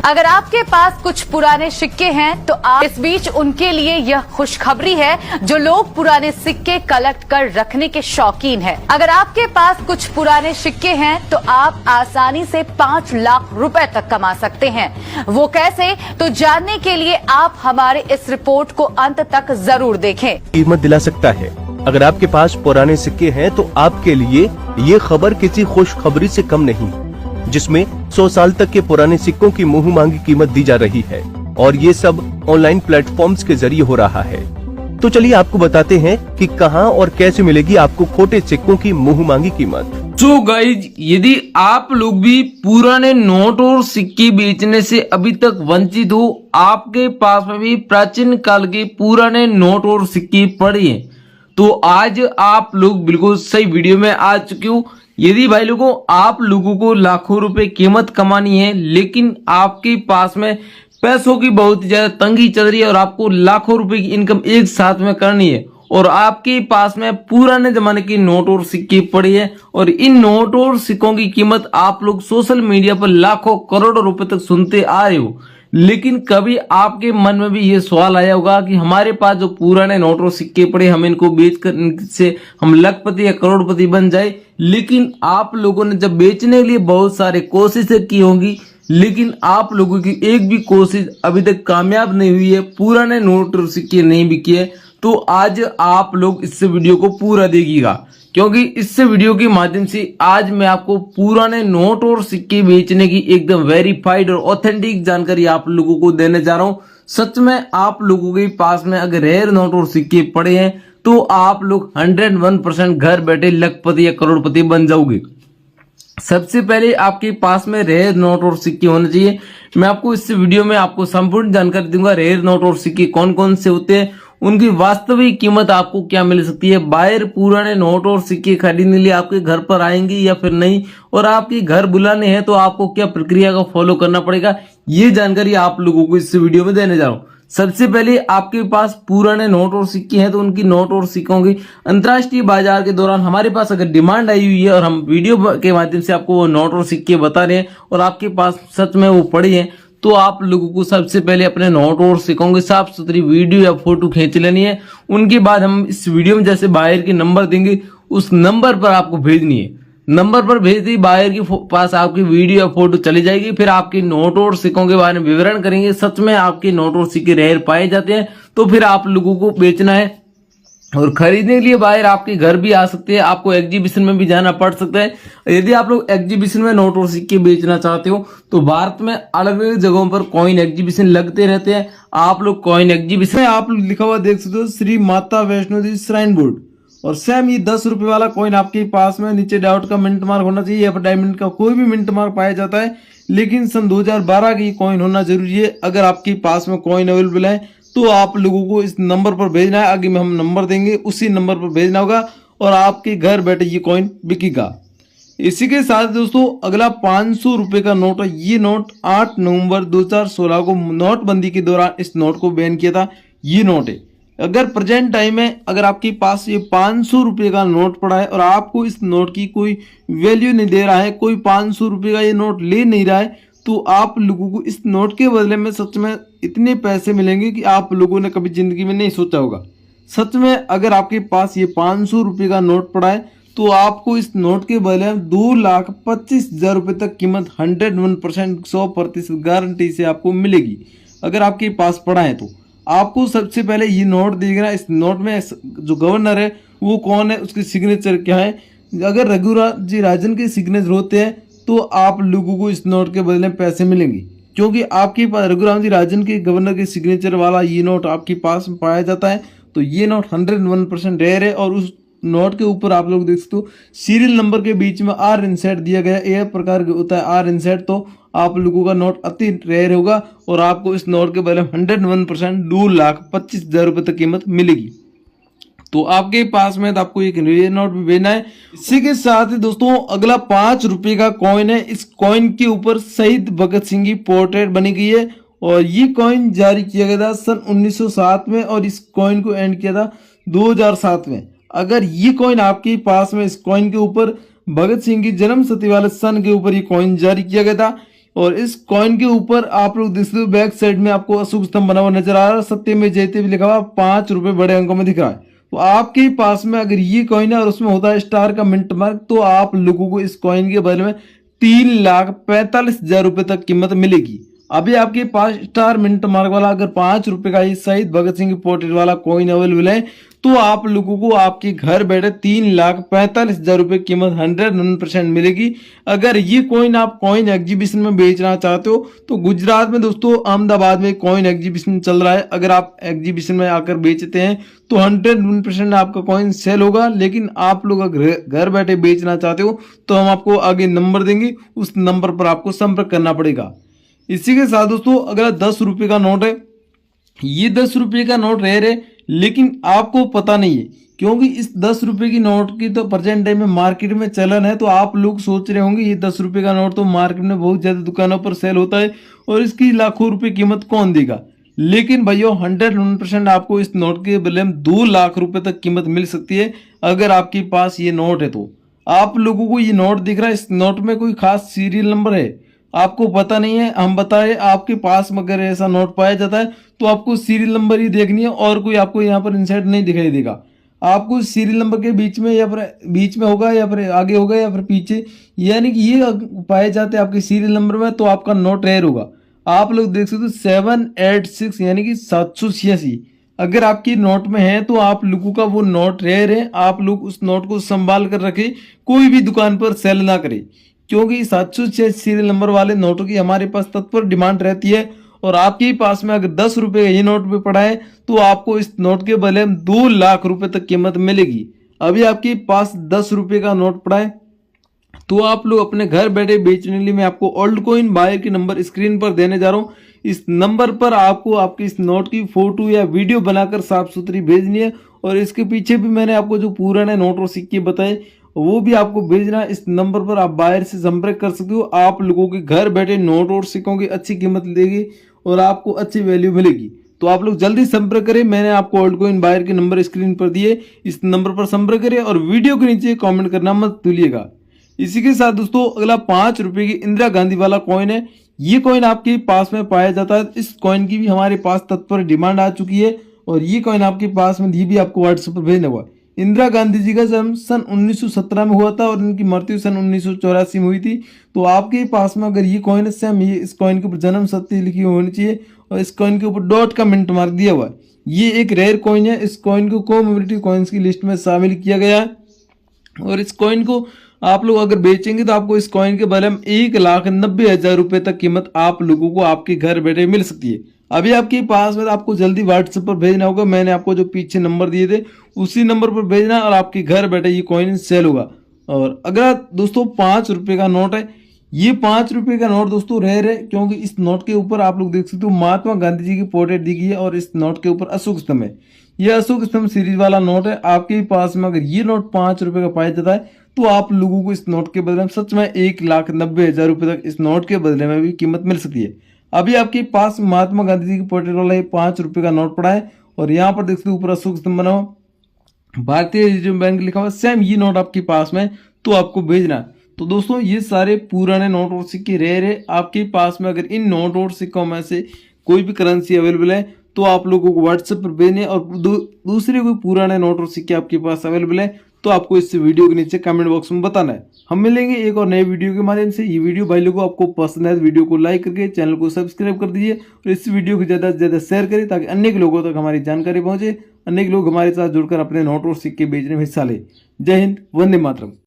अगर आपके पास कुछ पुराने सिक्के हैं तो इस बीच उनके लिए यह खुशखबरी है जो लोग पुराने सिक्के कलेक्ट कर रखने के शौकीन हैं। अगर आपके पास कुछ पुराने सिक्के हैं तो आप आसानी से 5 लाख रुपए तक कमा सकते हैं। वो कैसे, तो जानने के लिए आप हमारे इस रिपोर्ट को अंत तक जरूर देखें। कीमत दिला सकता है। अगर आपके पास पुराने सिक्के हैं तो आपके लिए ये खबर किसी खुशखबरी से कम नहीं, जिसमें 100 साल तक के पुराने सिक्कों की मुंह मांगी कीमत दी जा रही है और ये सब ऑनलाइन प्लेटफॉर्म्स के जरिए हो रहा है। तो चलिए आपको बताते हैं कि कहां और कैसे मिलेगी आपको खोटे सिक्कों की मुंह मांगी कीमत। तो गाइज, यदि आप लोग भी पुराने नोट और सिक्के बेचने से अभी तक वंचित हो, आपके पास में भी प्राचीन काल के पुराने नोट और सिक्के पड़े हैं, तो आज आप लोग बिल्कुल सही वीडियो में आ चुके हो। यदि भाई लोगों आप लोगों को लाखों रुपए कीमत कमानी है, लेकिन आपके पास में पैसों की बहुत ज्यादा तंगी चल रही है और आपको लाखों रुपए की इनकम एक साथ में करनी है और आपके पास में पुराने जमाने के नोट और सिक्के पड़े हैं और इन नोट और सिक्कों की कीमत आप लोग सोशल मीडिया पर लाखों करोड़ों रुपए तक सुनते आ रहे हो, लेकिन कभी आपके मन में भी ये सवाल आया होगा कि हमारे पास जो पुराने नोट और सिक्के पड़े हम इनको बेचकर इनसे हम लखपति या करोड़पति बन जाए। लेकिन आप लोगों ने जब बेचने के लिए बहुत सारे कोशिशें की होंगी, लेकिन आप लोगों की एक भी कोशिश अभी तक कामयाब नहीं हुई है, पुराने नोट और सिक्के नहीं बिके हैं, तो आज आप लोग इस वीडियो को पूरा देखिएगा, क्योंकि इस वीडियो के माध्यम से आज मैं आपको पुराने नोट और सिक्के बेचने की एकदम वेरीफाइड और ऑथेंटिक जानकारी आप लोगों को देने जा रहा हूं। सच में आप लोगों के पास में अगर रेयर नोट और सिक्के पड़े हैं तो आप लोग 101% घर बैठे लखपति या करोड़पति बन जाओगे। सबसे पहले आपके पास में रेयर नोट और सिक्के होने चाहिए। मैं आपको इस वीडियो में आपको संपूर्ण जानकारी दूंगा रेयर नोट और सिक्के कौन कौन से होते हैं, उनकी वास्तविक कीमत आपको क्या मिल सकती है, बायर पुराने नोट और सिक्के खरीदने के लिए आपके घर पर आएंगे या फिर नहीं, और आपके घर बुलाने हैं तो आपको क्या प्रक्रिया का फॉलो करना पड़ेगा, ये जानकारी आप लोगों को इस वीडियो में देने जा रहा हूं। सबसे पहले आपके पास पुराने नोट और सिक्के हैं तो उनकी नोट और सिक्कों की अंतर्राष्ट्रीय बाजार के दौरान हमारे पास अगर डिमांड आई हुई है और हम वीडियो के माध्यम से आपको वो नोट और सिक्के बता रहे हैं और आपके पास सच में वो पड़े हैं, तो आप लोगों को सबसे पहले अपने नोट और सिक्कों की साफ सुथरी वीडियो या फोटो खींच लेनी है। उनके बाद हम इस वीडियो में जैसे बायर के नंबर देंगे उस नंबर पर आपको भेजनी है। नंबर पर भेज दी बायर के पास आपकी वीडियो या फोटो चली जाएगी। फिर आपके नोट और सिक्कों के बारे में विवरण करेंगे, सच में आपके नोट और सिक्के रेयर पाए जाते हैं तो फिर आप लोगों को बेचना है और खरीदने के लिए बायर आपके घर भी आ सकते हैं, आपको एग्जीबिशन में भी जाना पड़ सकता है। यदि आप लोग एग्जीबिशन में नोट और सिक्के बेचना चाहते हो तो भारत में अलग अलग जगहों पर कॉइन एग्जीबिशन लगते रहते हैं। आप लोग कॉइन एग्जीबिशन में आप लिखा हुआ देख सकते हो श्री माता वैष्णो देवी श्राइन बोर्ड, और सेम ये 10 रुपए वाला कॉइन आपके पास में नीचे डाउट का मिंट मार्क होना चाहिए या फिर डायमंड का कोई भी मिंट मार्क पाया जाता है, लेकिन सन 2012 की कॉइन होना जरूरी है। अगर आपके पास में कॉइन अवेलेबल है तो आप लोगों को इस नंबर पर भेजना है, आगे में हम नंबर देंगे उसी नंबर पर भेजना होगा और आपके घर बैठे ये कॉइन बिकेगा। इसी के साथ दोस्तों अगला 500 रुपए का नोट है। ये नोट 8 नवंबर 2016 को नोटबंदी के दौरान इस नोट को बैन किया था। ये नोट है, अगर प्रेजेंट टाइम में अगर आपके पास ये 500 रुपए का नोट पड़ा है और आपको इस नोट की कोई वैल्यू नहीं दे रहा है, कोई 500 रुपए का ये नोट ले नहीं रहा है, तो आप लोगों को इस नोट के बदले में सच में इतने पैसे मिलेंगे कि आप लोगों ने कभी जिंदगी में नहीं सोचा होगा। सच में अगर आपके पास ये 500 रुपए का नोट पड़ा है तो आपको इस नोट के बदले में 2,25,000 रुपए तक कीमत 101% 100% गारंटी से आपको मिलेगी। अगर आपके पास पड़ा है तो आपको सबसे पहले ये नोट देखना, इस नोट में जो गवर्नर है वो कौन है, उसके सिग्नेचर क्या है। अगर रघुराम जी राजन के सिग्नेचर होते हैं तो आप लोगों को इस नोट के बदले में पैसे मिलेंगे, क्योंकि आपके पास रघुराम जी राजन के गवर्नर के सिग्नेचर वाला ये नोट आपके पास पाया जाता है। तो ये नोट 101% रेयर है और उस नोट के ऊपर आप लोग देख सकते हो सीरियल नंबर के बीच में आर इनसेट दिया गया है। यह प्रकार का होता है आर इनसेट, तो आप लोगों का नोट अति रेयर होगा और आपको इस नोट के बदले 101% 2,25,000 रुपए तक कीमत मिलेगी। तो आपके पास में तो आपको एक रेयर नोट भी भेजना है। इसी के साथ ही दोस्तों अगला 5 रुपए का कॉइन है। इस कॉइन के ऊपर शहीद भगत सिंह की पोर्ट्रेट बनी गई है और ये कॉइन जारी किया गया था सन 1907 में और इस कॉइन को एंड किया था 2007 में। अगर ये कॉइन आपके पास में, इस कॉइन के ऊपर भगत सिंह की जन्म शती वाले सन के ऊपर ये कॉइन जारी किया गया था। और इस कॉइन के ऊपर आप लोग देख सकते हो बैक साइड में आपको अशोक स्तंभ बना हुआ नजर आ रहा है, सत्य में जयते भी लिखा हुआ 5 रुपए बड़े अंकों में दिख रहा है। तो आपके पास में अगर ये कॉइन है और उसमें होता है स्टार का मिंट मार्क, तो आप लोगों को इस कॉइन के बदले में 3,45,000 रुपए तक कीमत मिलेगी। अभी आपके पास स्टार मिंट मार्क वाला अगर 5 रुपए का ये शहीद भगत सिंह की पोर्ट्रेट वाला कॉइन अवेलेबल है, तो आप लोगों को आपके घर बैठे 3,45,000 रुपए कीमत 100% मिलेगी। अगर ये कॉइन आप कॉइन एग्जीबिशन में बेचना चाहते हो तो गुजरात में दोस्तों अहमदाबाद में कॉइन एग्जीबिशन चल रहा है। अगर आप एग्जीबिशन में आकर बेचते हैं तो 100% आपका कॉइन सेल होगा। लेकिन आप लोग अगर घर बैठे बेचना चाहते हो तो हम आपको आगे नंबर देंगे, उस नंबर पर आपको संपर्क करना पड़ेगा। इसी के साथ दोस्तों अगला 10 रुपए का नोट है। ये 10 रुपए का नोट रेयर है, लेकिन आपको पता नहीं है क्योंकि इस 10 रुपए की नोट की तो प्रेजेंट टाइम में मार्केट में चलन है। तो आप लोग सोच रहे होंगे ये 10 रुपए का नोट तो मार्केट में बहुत ज्यादा दुकानों पर सेल होता है और इसकी लाखों रुपए कीमत कौन देगा। लेकिन भाइयों 100% आपको इस नोट के बदले में 2 लाख रुपए तक कीमत मिल सकती है अगर आपके पास ये नोट है। तो आप लोगों को ये नोट दिख रहा है, इस नोट में कोई खास सीरियल नंबर है आपको पता नहीं है, हम बताए आपके पास में अगर ऐसा नोट पाया जाता है तो आपको सीरियल नंबर ही देखनी है और कोई आपको यहाँ पर इंसर्ट नहीं दिखाई देगा। आपको सीरियल नंबर के बीच में या फिर बीच में होगा या फिर आगे होगा या फिर पीछे, यानी कि ये पाए जाते हैं आपके सीरियल नंबर में तो आपका नोट रेयर होगा। आप लोग देख सकते हो 786 यानी कि 786 अगर आपकी नोट में है तो आप लोगों का वो नोट रेयर है। आप लोग उस नोट को संभाल कर रखें, कोई भी दुकान पर सेल ना करें क्योंकि 706 सीरियल नंबर वाले नोटों की हमारे पास तत्पर डिमांड रहती है। और आपके पास में अगर 10 रुपए का ये नोट भी पड़ा है तो आपको इस नोट के बदले में 2 लाख रुपए तक कीमत मिलेगी। अभी आपके पास 10 रुपए का नोट पड़ा है तो आप लोग अपने घर बैठे बेचने के लिए मैं आपको ओल्ड कॉइन बायर की नंबर स्क्रीन पर देने जा रहा हूँ। इस नंबर पर आपको आपके इस नोट की फोटो या वीडियो बनाकर साफ सुथरी भेजनी है और इसके पीछे भी मैंने आपको जो पुराने नोट और सिक्के बताए वो भी आपको भेजना। इस नंबर पर आप बायर से संपर्क कर सकते हो। आप लोगों के घर बैठे नोट और सिक्कों की अच्छी कीमत देगी और आपको अच्छी वैल्यू मिलेगी। तो आप लोग जल्दी संपर्क करें, मैंने आपको ओल्ड कॉइन बायर के नंबर स्क्रीन पर दिए, इस नंबर पर संपर्क करें और वीडियो के नीचे कमेंट करना मत भूलिएगा। इसी के साथ दोस्तों अगला 5 रुपए की इंदिरा गांधी वाला कॉइन है। ये कॉइन आपके पास में पाया जाता है। इस कॉइन की भी हमारे पास तत्पर डिमांड आ चुकी है और ये कॉइन आपके पास में ये भी आपको व्हाट्सएप पर भेजना हुआ। इंदिरा गांधी जी का जन्म सन 1917 में हुआ था और इनकी मृत्यु सन 1984 में हुई थी। तो आपके पास में अगर ये कॉइन है सेम, ये इस कॉइन के ऊपर जन्म सत्य लिखी होनी चाहिए और इस कॉइन के ऊपर डॉट का मिंट मार्क दिया हुआ है। ये एक रेयर कॉइन है। इस कॉइन को कॉमेमोरेटिव कॉइन्स की लिस्ट में शामिल किया गया है और इस कॉइन को आप लोग अगर बेचेंगे तो आपको इस कॉइन के बदले में 1,90,000 रुपए तक कीमत आप लोगों को आपके घर बैठे मिल सकती है। अभी आपके पास में आपको जल्दी व्हाट्सएप पर भेजना होगा। मैंने आपको जो पीछे नंबर दिए थे उसी नंबर पर भेजना और आपके घर बैठे ये कॉइन सेल होगा। और अगर दोस्तों 5 रुपए का नोट है, ये 5 रुपए का नोट दोस्तों रेयर है क्योंकि इस नोट के ऊपर आप लोग देख सकते हो महात्मा गांधी जी की पोर्ट्रेट दी गई है और इस नोट के ऊपर अशोक स्तंभ है। यह अशोक स्तंभ सीरीज वाला नोट है। आपके पास में अगर ये नोट 5 रुपए का पाया जाता है तो आप लोगों को इस नोट के बदले में सच में 1,90,000 रुपए तक इस नोट के बदले में भी कीमत मिल सकती है। अभी आपके पास महात्मा गांधी जी की पोर्ट्रेट वाला 5 रुपए का नोट पड़ा है और यहाँ पर देख सकते हो ऊपर अशोक स्तंभ बना हुआ भारतीय रिजर्व बैंक लिखा हुआ। सेम ये नोट आपके पास में तो आपको भेजना। तो दोस्तों ये सारे पुराने नोट और सिक्के रेयर है। आपके पास में अगर इन नोट और सिक्कों में से कोई भी करेंसी अवेलेबल है तो आप लोगों को व्हाट्सएप पर भेजने और दूसरे कोई पुराने नोट और सिक्के आपके पास अवेलेबल है तो आपको इस वीडियो के नीचे कमेंट बॉक्स में बताना है। हम मिलेंगे एक और नए वीडियो के माध्यम से। ये वीडियो भाई लोगों को आपको पसंद है तो वीडियो को लाइक करके चैनल को सब्सक्राइब कर दीजिए और इस वीडियो को ज़्यादा से ज़्यादा शेयर करें ताकि अन्य लोगों तक हमारी जानकारी पहुंचे, अन्य लोग हमारे साथ जुड़कर अपने नोट और सिक्के बेचने में हिस्सा लें। जय हिंद, वंदे मातरम।